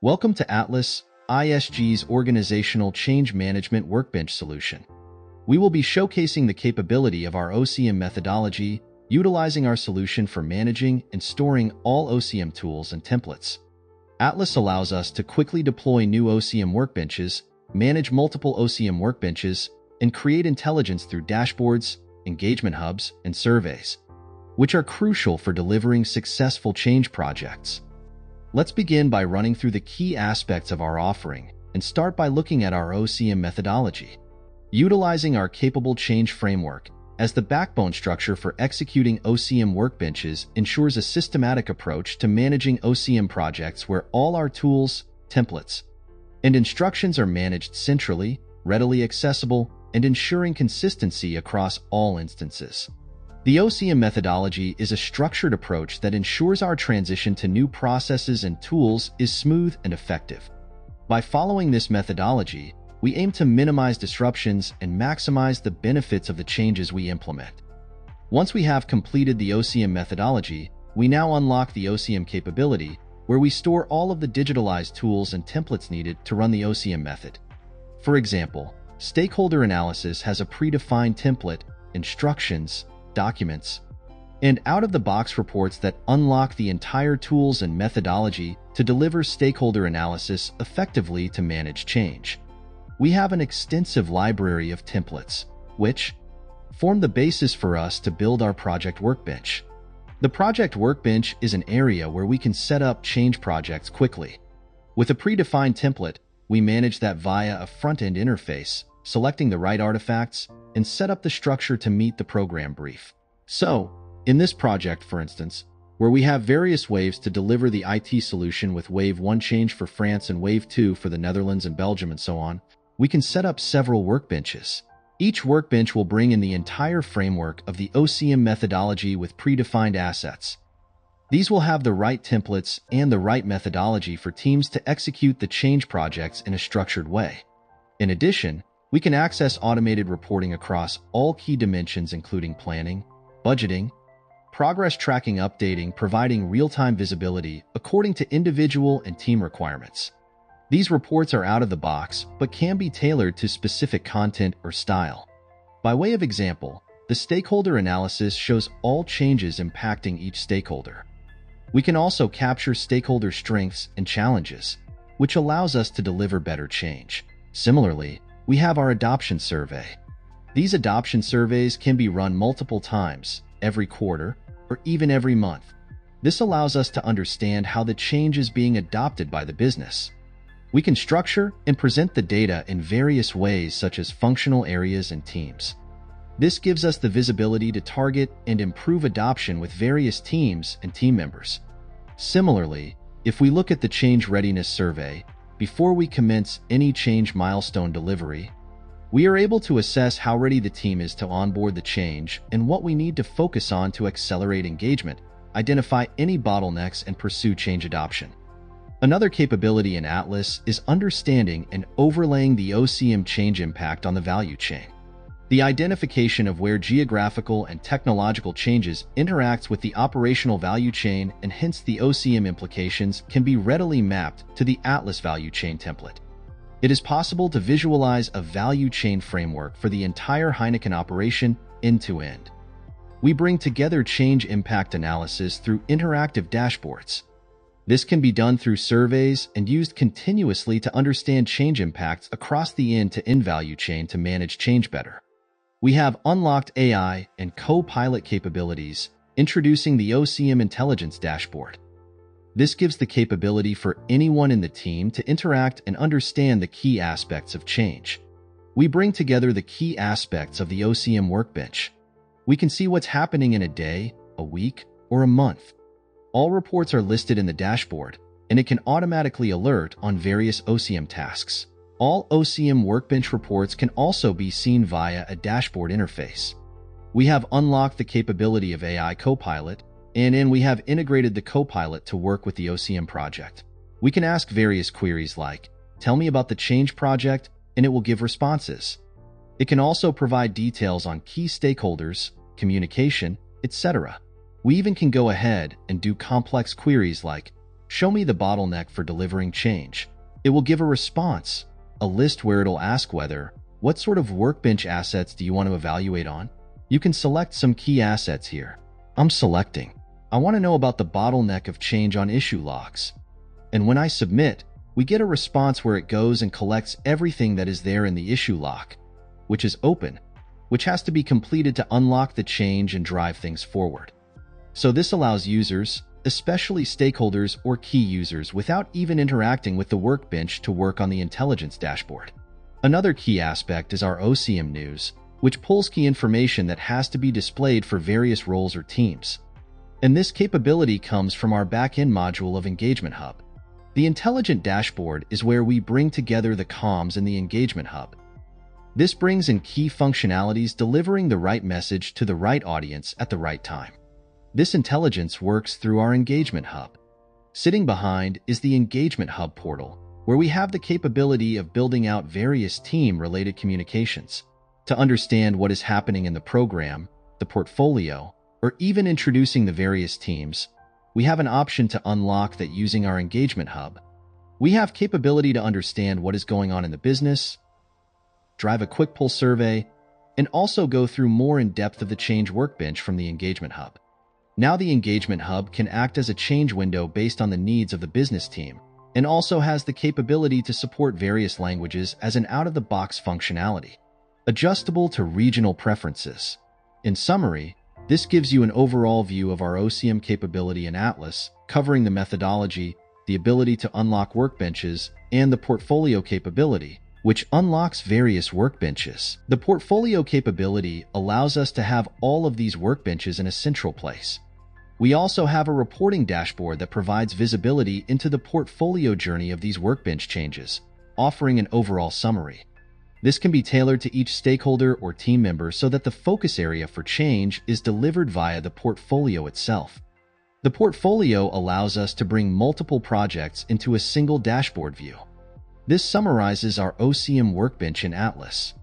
Welcome to Atlas ISG's Organizational Change Management Workbench solution. We will be showcasing the capability of our OCM methodology, utilizing our solution for managing and storing all OCM tools and templates. Atlas allows us to quickly deploy new OCM workbenches, manage multiple OCM workbenches, and create intelligence through dashboards, engagement hubs, and surveys, which are crucial for delivering successful change projects. Let's begin by running through the key aspects of our offering and start by looking at our OCM methodology. Utilizing our capable change framework as the backbone structure for executing OCM workbenches ensures a systematic approach to managing OCM projects where all our tools, templates, and instructions are managed centrally, readily accessible, and ensuring consistency across all instances. The OCM methodology is a structured approach that ensures our transition to new processes and tools is smooth and effective. By following this methodology, we aim to minimize disruptions and maximize the benefits of the changes we implement. Once we have completed the OCM methodology, we now unlock the OCM capability, where we store all of the digitalized tools and templates needed to run the OCM method. For example, stakeholder analysis has a predefined template, instructions, documents, and out-of-the-box reports that unlock the entire tools and methodology to deliver stakeholder analysis effectively to manage change. We have an extensive library of templates, which form the basis for us to build our project workbench. The project workbench is an area where we can set up change projects quickly. With a predefined template, we manage that via a front-end interface, selecting the right artifacts, and set up the structure to meet the program brief. So, in this project, for instance, where we have various waves to deliver the IT solution with Wave 1 change for France and Wave 2 for the Netherlands and Belgium and so on, we can set up several workbenches. Each workbench will bring in the entire framework of the OCM methodology with predefined assets. These will have the right templates and the right methodology for teams to execute the change projects in a structured way. In addition, we can access automated reporting across all key dimensions including planning, budgeting, progress tracking, updating, providing real-time visibility according to individual and team requirements. These reports are out of the box but can be tailored to specific content or style. By way of example, the stakeholder analysis shows all changes impacting each stakeholder. We can also capture stakeholder strengths and challenges, which allows us to deliver better change. Similarly, we have our adoption survey. These adoption surveys can be run multiple times, every quarter, or even every month. This allows us to understand how the change is being adopted by the business. We can structure and present the data in various ways such as functional areas and teams. This gives us the visibility to target and improve adoption with various teams and team members. Similarly, if we look at the change readiness survey, before we commence any change milestone delivery, we are able to assess how ready the team is to onboard the change and what we need to focus on to accelerate engagement, identify any bottlenecks, and pursue change adoption. Another capability in Atlas is understanding and overlaying the OCM change impact on the value chain. The identification of where geographical and technological changes interacts with the operational value chain and hence the OCM implications can be readily mapped to the Atlas value chain template. It is possible to visualize a value chain framework for the entire Heineken operation end-to-end. We bring together change impact analysis through interactive dashboards. This can be done through surveys and used continuously to understand change impacts across the end-to-end value chain to manage change better. We have unlocked AI and co-pilot capabilities, introducing the OCM Intelligence Dashboard. This gives the capability for anyone in the team to interact and understand the key aspects of change. We bring together the key aspects of the OCM workbench. We can see what's happening in a day, a week, or a month. All reports are listed in the dashboard, and it can automatically alert on various OCM tasks. All OCM workbench reports can also be seen via a dashboard interface. We have unlocked the capability of AI Copilot, and we have integrated the Copilot to work with the OCM project. We can ask various queries like, "Tell me about the change project," and it will give responses. It can also provide details on key stakeholders, communication, etc. We even can go ahead and do complex queries like, show me the bottleneck for delivering change. It will give a response, a list where it'll ask whether, what sort of workbench assets do you want to evaluate on? You can select some key assets here. I'm selecting. I want to know about the bottleneck of change on issue logs. And when I submit, we get a response where it goes and collects everything that is there in the issue log, which is open, which has to be completed to unlock the change and drive things forward. So this allows users, especially stakeholders or key users, without even interacting with the workbench to work on the intelligence dashboard. Another key aspect is our OCM news, which pulls key information that has to be displayed for various roles or teams. And this capability comes from our backend module of Engagement Hub. The Intelligent Dashboard is where we bring together the comms and the Engagement Hub. This brings in key functionalities, delivering the right message to the right audience at the right time. This intelligence works through our Engagement Hub. Sitting behind is the Engagement Hub portal, where we have the capability of building out various team-related communications. To understand what is happening in the program, the portfolio, or even introducing the various teams, we have an option to unlock that using our Engagement Hub. We have capability to understand what is going on in the business, drive a quick pull survey, and also go through more in depth of the change workbench from the Engagement Hub. Now the Engagement Hub can act as a change window based on the needs of the business team, and also has the capability to support various languages as an out-of-the-box functionality, adjustable to regional preferences. In summary, this gives you an overall view of our OCM capability in Atlas, covering the methodology, the ability to unlock workbenches, and the portfolio capability, which unlocks various workbenches. The portfolio capability allows us to have all of these workbenches in a central place. We also have a reporting dashboard that provides visibility into the portfolio journey of these workbench changes, offering an overall summary. This can be tailored to each stakeholder or team member so that the focus area for change is delivered via the portfolio itself. The portfolio allows us to bring multiple projects into a single dashboard view. This summarizes our OCM workbench in Atlas.